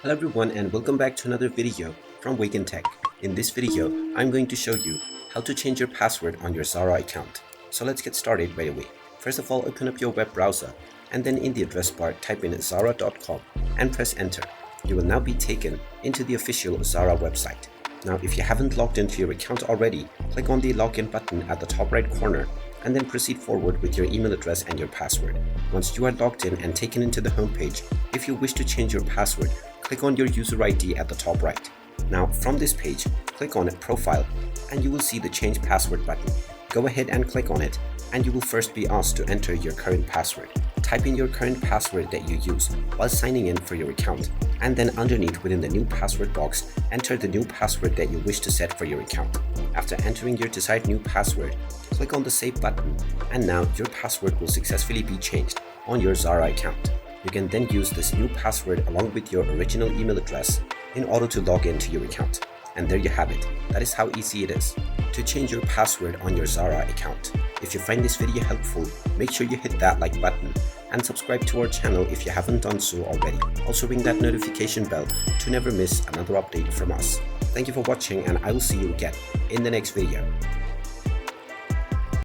Hello everyone and welcome back to another video from Wake&Tech. In this video, I'm going to show you how to change your password on your Zara account. So let's get started right away. First of all, open up your web browser and then in the address bar type in zara.com and press enter. You will now be taken into the official Zara website. Now if you haven't logged into your account already, click on the login button at the top right corner and then proceed forward with your email address and your password. Once you are logged in and taken into the home page, if you wish to change your password, click on your user ID at the top right. Now from this page, click on Profile and you will see the Change Password button. Go ahead and click on it and you will first be asked to enter your current password. Type in your current password that you use while signing in for your account, and then underneath within the new password box, enter the new password that you wish to set for your account. After entering your desired new password, click on the Save button and now your password will successfully be changed on your Zara account. You can then use this new password along with your original email address in order to log into your account. And there you have it. That is how easy it is to change your password on your Zara account. If you find this video helpful, make sure you hit that like button and subscribe to our channel if you haven't done so already. Also ring that notification bell to never miss another update from us. Thank you for watching and I will see you again in the next video.